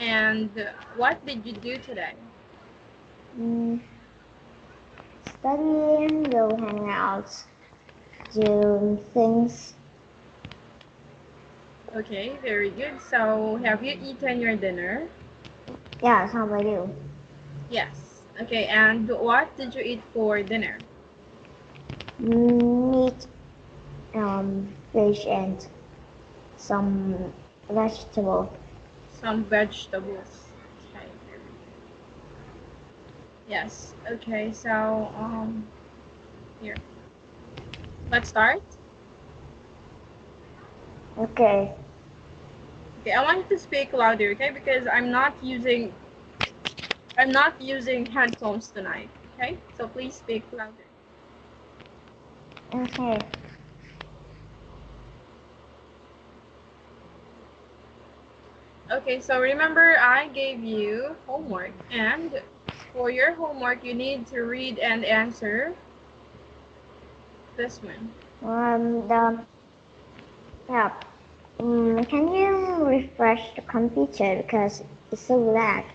And what did you do today? Studying, go hang out, do things. Okay, very good. So, have you eaten your dinner? Yeah, how about you? Yes. Okay, and what did you eat for dinner? Meat, fish, and some vegetable. Some vegetables. Okay, very good. Yes. Okay, so here. Let's start. Okay. Okay, I want you to speak louder, okay? Because I'm not using headphones tonight, okay? So please speak louder. Okay. Okay, so remember I gave you homework, and for your homework you need to read and answer this one. Yeah. Can you refresh the computer because it's so lag?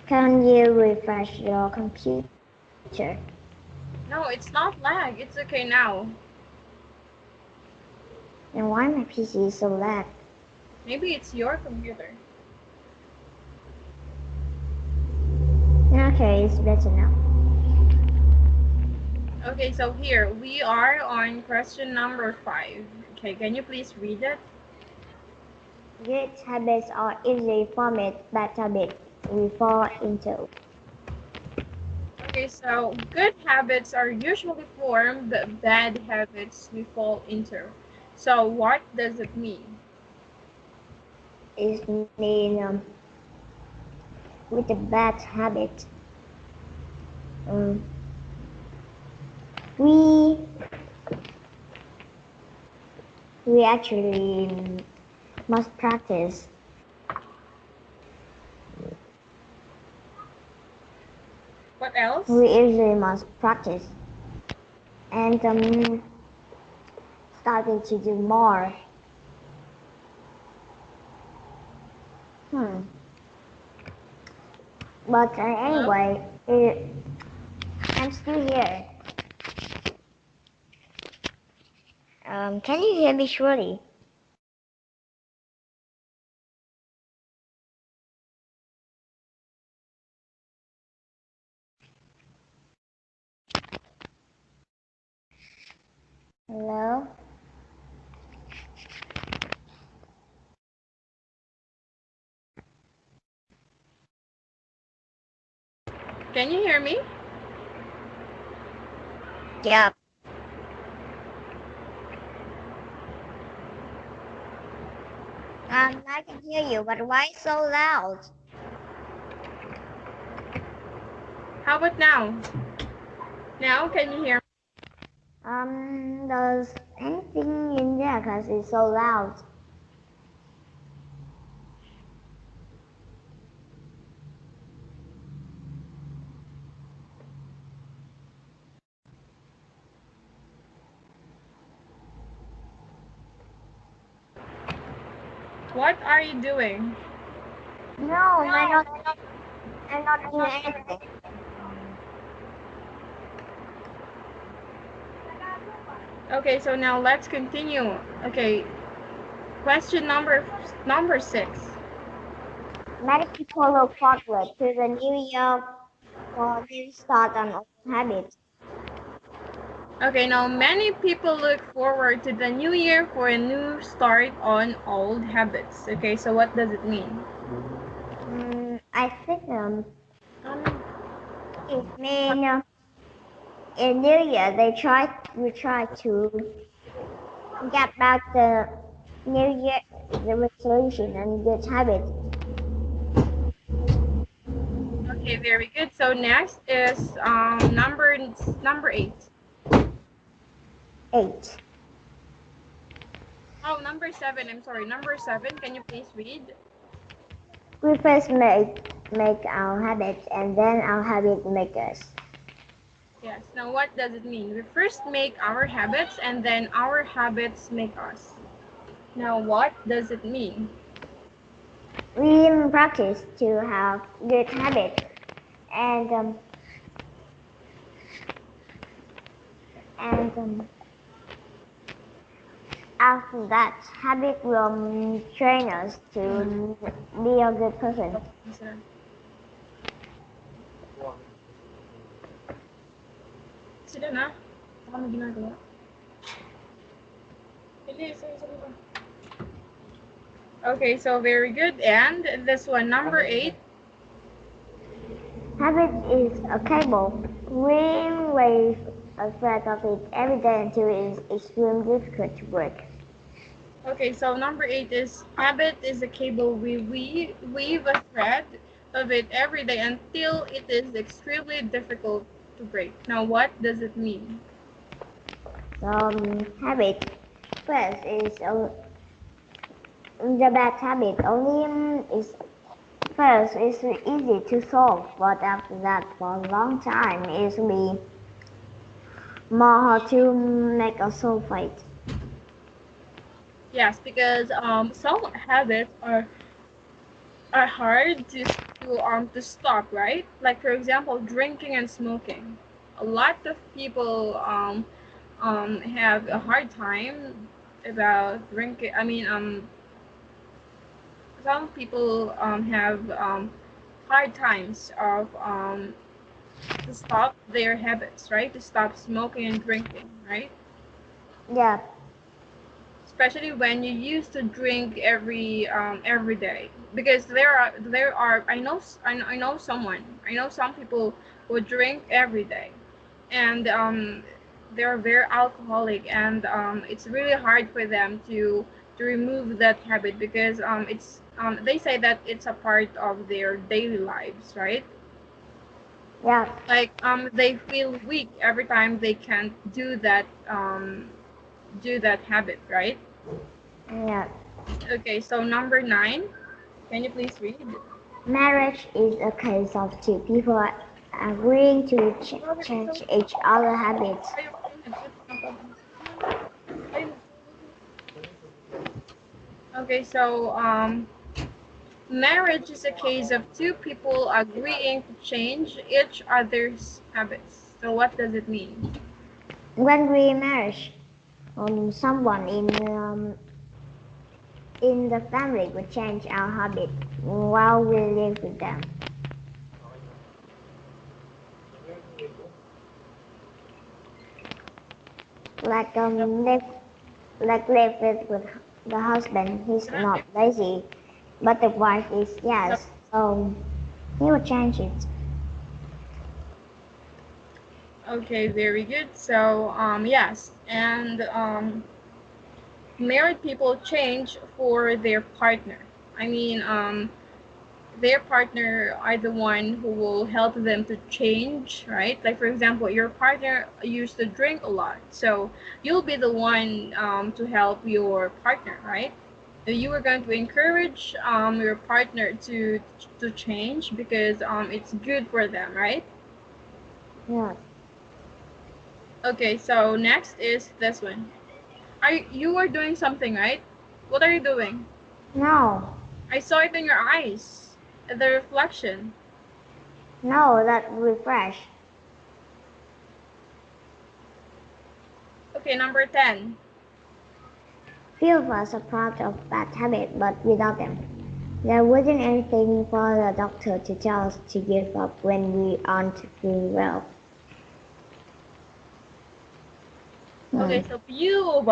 Can you refresh your computer? No, it's not lag. It's okay now. And why my PC is so lag? Maybe it's your computer. Okay, it's better now. Okay, so here we are on question number 5. Okay, can you please read it? Good habits are easily formed, bad habits we fall into. Okay, so good habits are usually formed, but bad habits we fall into. So what does it mean? It means with a bad habit, we actually must practice. What else? We usually must practice and starting to do more. But anyway, I'm still here. Can you hear me surely? Hello? Can you hear me? Yeah. I can hear you, but why so loud? How about now? Now can you hear me? There's anything in there because it's so loud. What are you doing? No, I'm not doing anything. Okay, so now let's continue. Okay, question number 6. Many people look forward to the new year for a new start on old habits. Okay, now many people look forward to the new year for a new start on old habits. Okay, so what does it mean? I think it means in New Year we try to get back the New Year the resolution and good habits. Okay, very good. So next is number 8. 8. Oh, number 7. I'm sorry. Number 7. Can you please read? We first make our habits and then our habits make us. Yes. Now what does it mean? We first make our habits and then our habits make us. Now what does it mean? we practice to have good habits, and after that habit will train us to be a good person. Sila na? Baka may ginagawa. Hindi, sorry ba? Okay, so very good. And this one, number 8. Habit is a cable. We wave a thread of it every day until it is extremely difficult to break. Okay, so number 8 is habit is a cable. We weave a thread of it every day until it is extremely difficult to break. Now, what does it mean? Habit first is the bad habit. Only is first it's easy to solve, but after that, for a long time, it will be more hard to make a solve it. Yes, because some habits are hard to stop, right? Like for example, drinking and smoking. A lot of people have a hard time about drinking. I mean, some people have hard times of to stop their habits, right? To stop smoking and drinking, right? Yeah. Especially when you used to drink every day, because there are I know some people who drink every day, and they're very alcoholic, and it's really hard for them to remove that habit, because it's they say that it's a part of their daily lives, right? Yeah. Like they feel weak every time they can't do that habit, right? Yeah. Okay, so number 9, can you please read? Marriage is a case of two people agreeing to change each other's habits. Okay, so marriage is a case of two people agreeing to change each other's habits. So what does it mean? When we marry someone in the family, we change our habit while we live with them. Like live with the husband. He's not lazy, but the wife is, yes. So he will change it. Okay, very good. So yes, and married people change for their partner. I mean, their partner are the one who will help them to change, right? Like for example, your partner used to drink a lot, so you'll be the one to help your partner, right? So you are going to encourage your partner to change, because it's good for them, right? Yeah. Okay, so next is this one. You are doing something, right? What are you doing? No. I saw it in your eyes, the reflection. No, that refresh. Okay, number 10. Few of us are proud of bad habits, but without them, there wasn't anything for the doctor to tell us to give up when we aren't feeling well. Okay, so few of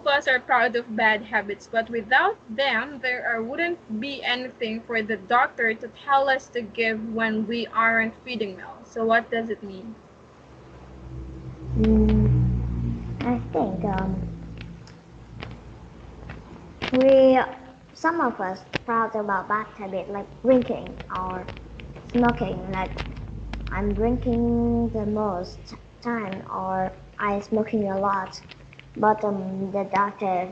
us are proud of bad habits, but without them, there wouldn't be anything for the doctor to tell us to give when we aren't feeling well. So what does it mean? I think some of us proud about bad habits like drinking or smoking. Like I'm drinking the most time, or I'm smoking a lot, but the doctor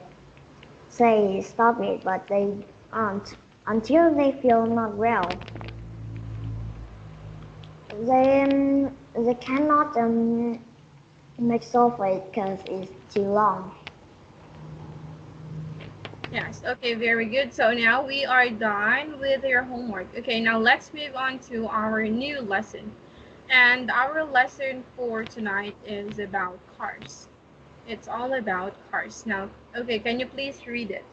say stop it, but they aren't until they feel not well. They cannot make sulfate because it's too long. Yes, okay, very good. So now we are done with your homework. Okay, now let's move on to our new lesson. And our lesson for tonight is about cars. It's all about cars. Now, okay, can you please read it?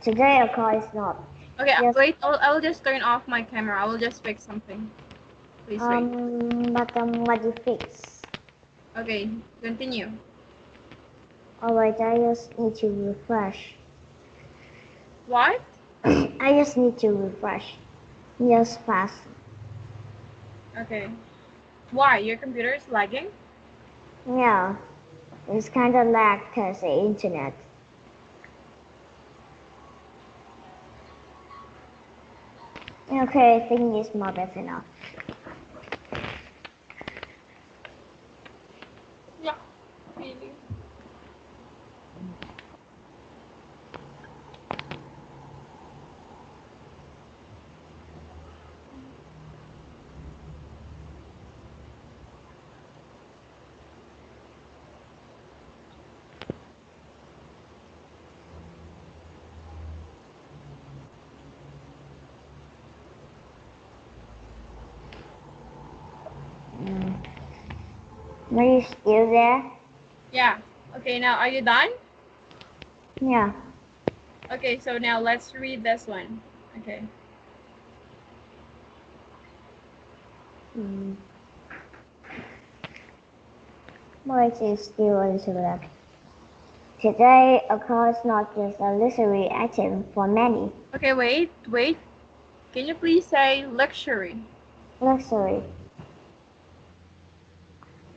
Today a car is not Okay, just wait, I'll just turn off my camera. I will just fix something. Please wait. but what you fix? Okay, continue. Alright, I just need to refresh. What? I just need to refresh. Just fast. Okay. Why? Your computer is lagging? Yeah, it's kind of lag because the internet. Okay, I think it's more better now. Yeah, really. Are you still there? Yeah. Okay, now are you done? Yeah. Okay, so now let's read this one. Okay. Voice is still a little lag. Today, a car is not just a luxury item for many. Okay, wait. Can you please say luxury? Luxury.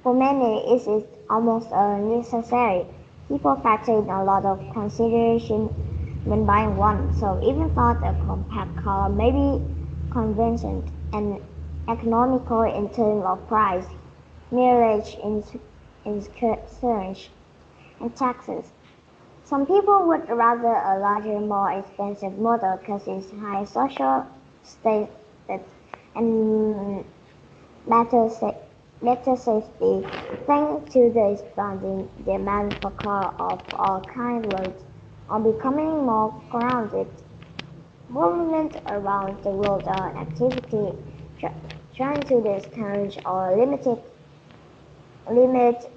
For many, it is almost a necessary. People factor in a lot of consideration when buying one, so even though a compact car may be convenient and economical in terms of price, mileage, insurance, and taxes. Some people would rather a larger, more expensive model because it's high social status and better, better safety. Thanks to the expanding demand for cars of all kinds are becoming more crowded. Movement around the world are activity trying to discourage or limit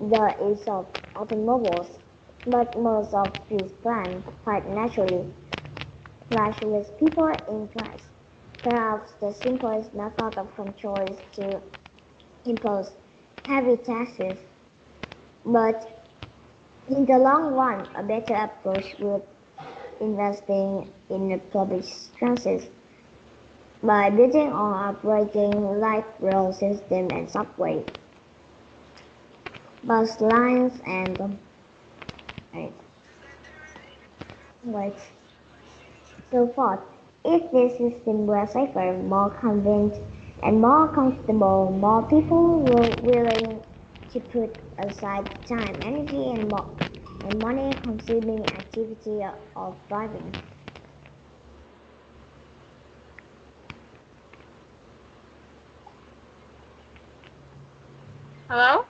the use of automobiles, but most of these plans quite naturally clash with people in class. Perhaps the simplest method of control is to impose heavy taxes, but in the long run, a better approach would investing in the public transit by building or upgrading light rail system and subway, bus lines, and right, so forth. If this system were safer, more convenient, and more comfortable, more people were willing to put aside time, energy, and money-consuming activity of driving. Hello?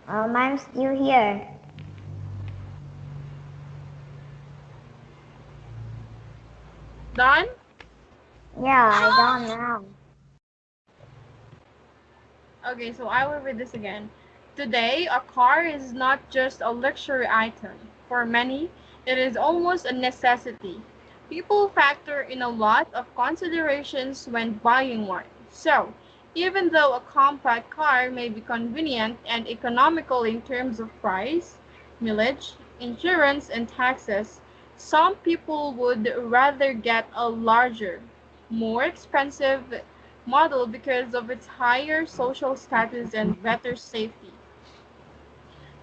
I'm still here. Done? Yeah, I don't know. Okay, so I will read this again. Today, a car is not just a luxury item. For many, it is almost a necessity. People factor in a lot of considerations when buying one. So, even though a compact car may be convenient and economical in terms of price, mileage, insurance, and taxes, some people would rather get a larger, more expensive model because of its higher social status and better safety.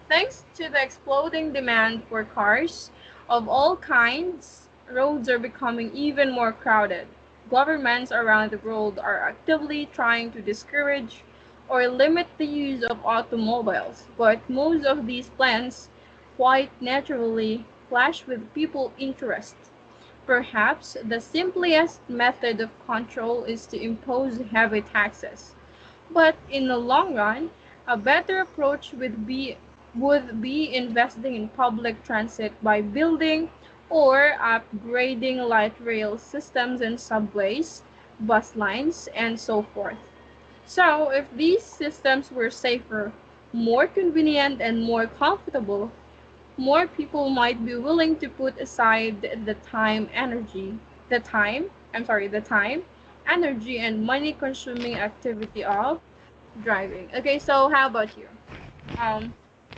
Thanks to the exploding demand for cars of all kinds, roads are becoming even more crowded. Governments around the world are actively trying to discourage or limit the use of automobiles, but most of these plans quite naturally clash with people's interests. Perhaps the simplest method of control is to impose heavy taxes. But in the long run, a better approach would be investing in public transit by building or upgrading light rail systems in subways, bus lines, and so forth. So, if these systems were safer, more convenient, and more comfortable, more people might be willing to put aside the time, energy, and money consuming activity of driving. Okay, so how about you? Um,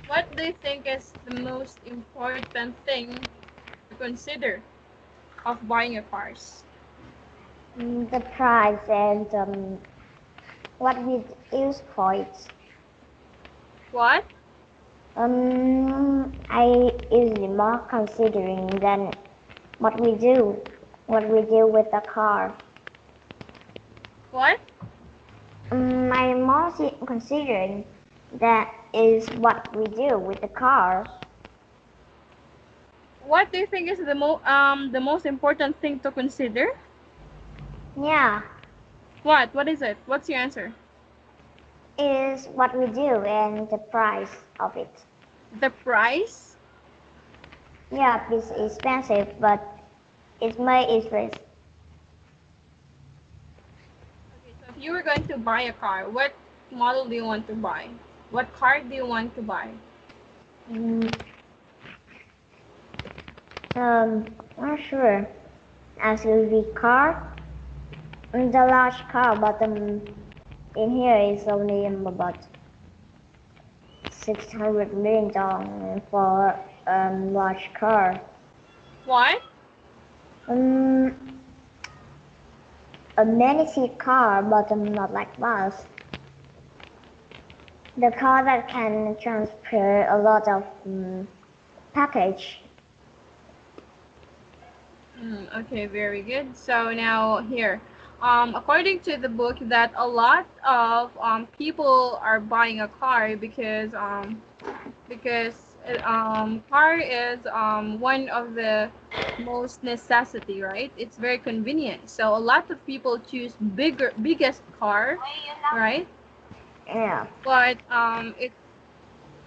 what do you think is the most important thing to consider of buying a cars? The price and what we use for it. What? I usually more considering than what we do with the car. What? I'm more considering that is what we do with the car. What do you think is the most important thing to consider? Yeah, What? What is it? What's your answer? is what we do and the price of it. The price? Yeah, it's expensive, but it's my interest. Okay, so if you were going to buy a car, what model do you want to buy? What car do you want to buy? Mm, not sure. SUV car, the large car, but in here is only about 600 million dollars for large car. What? Um, a many seat car, but not like bus. The car that can transport a lot of package. Okay, very good. So now here, according to the book, that a lot of people are buying a car because car is one of the most necessity, right? It's very convenient. So a lot of people choose biggest car, right? Yeah, But it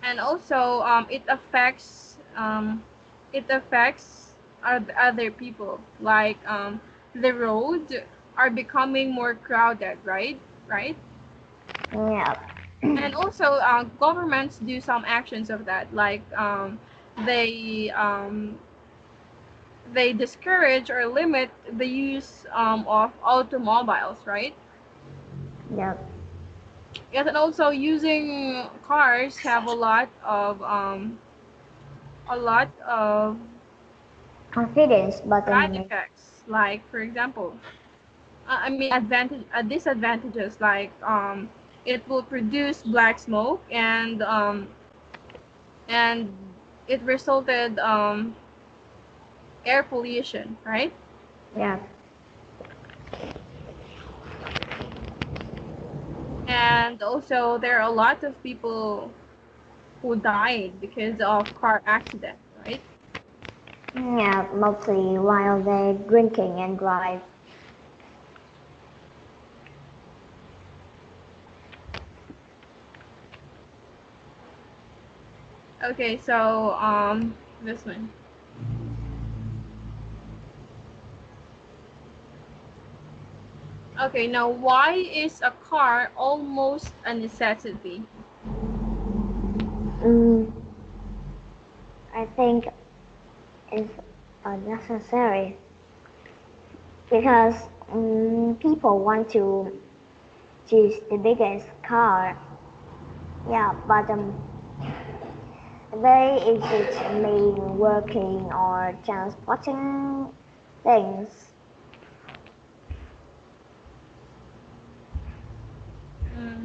and also it affects other people, like the road are becoming more crowded, right. yeah, And also governments do some actions of that, like they um, they discourage or limit the use of automobiles, right. yeah. Yes, and also using cars have a lot of Confidence, but bad effects, like for example I mean disadvantages, like it will produce black smoke, and it resulted air pollution, right. yeah, And also there are a lot of people who died because of car accident, right. yeah. Mostly while they're drinking and drive. Okay, so this one. Okay, now why is a car almost a necessity? Mm, I think it's unnecessary because people want to choose the biggest car. Yeah, but they exist mean working or transporting things.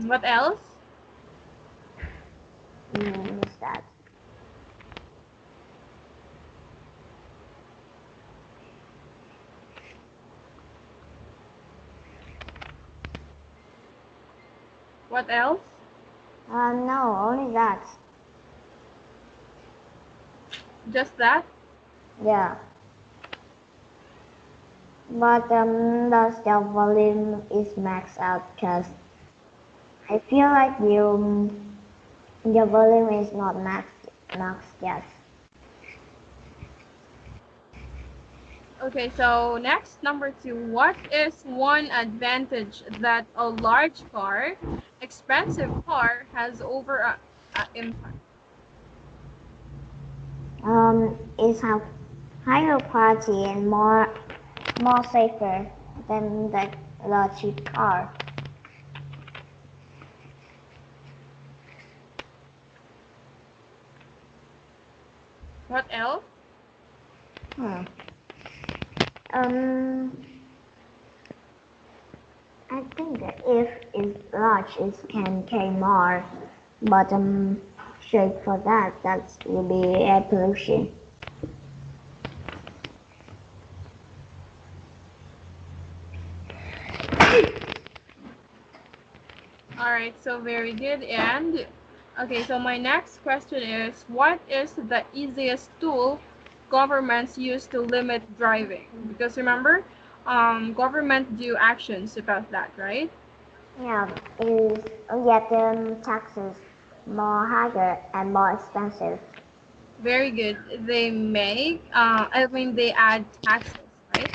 What else? What's that? What else? No, only that. Just that? Yeah. But the volume is maxed out because I feel like your volume is not maxed yet. Okay, so next, number 2. What is one advantage that a large car, expensive car, has over a impact? It's a higher quality and more safer than the cheap car. What else? Hmm. Um, I think that if it's large, it can carry more, but shape for that will be air pollution. All right, so very good. And okay, so my next question is, what is the easiest tool governments use to limit driving? Because remember, government do actions about that, right? Yeah, is yet taxes more higher and more expensive. Very good. They make, they add taxes, right?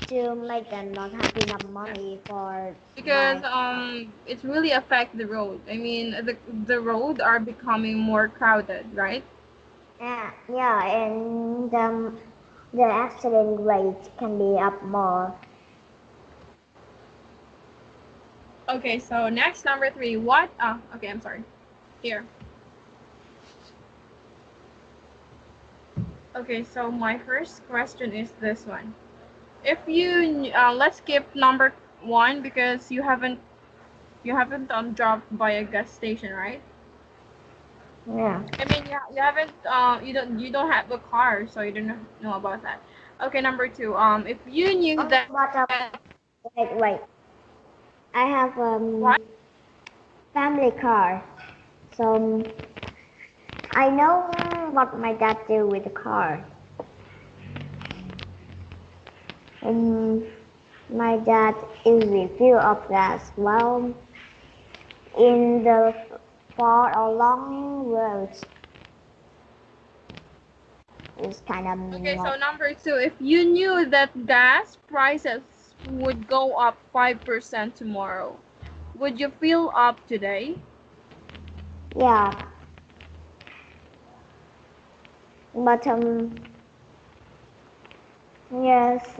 To make them not have enough money for Because my it really affect the road. I mean, the road are becoming more crowded, right? yeah, and the accident rate can be up more. Okay, so next, number 3. What? Okay, I'm sorry. Here. Okay, so my first question is this one. If you let's skip number 1 because you haven't dropped by a gas station, right? Yeah. I mean, you haven't you don't have a car, so you don't know about that. Okay, number 2. If you knew Oh, that. but wait. I have What? family car, so I know what my dad do with the car. Um, my dad usually fill up gas well in the far or long roads. It's kind of Okay, so not. number 2, if you knew that gas prices would go up 5% tomorrow, would you fill up today? Yeah, but yes,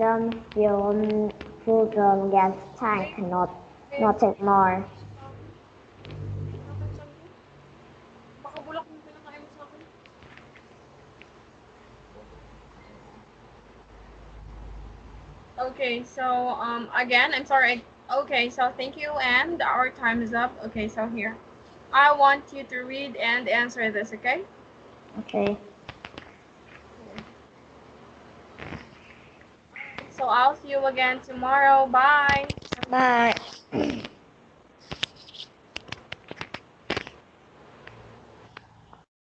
full gas tank not take more. Okay, so again, I'm sorry. Okay, so thank you, and our time is up. Okay, so here, I want you to read and answer this. Okay. Okay. So I'll see you again tomorrow. Bye. Bye.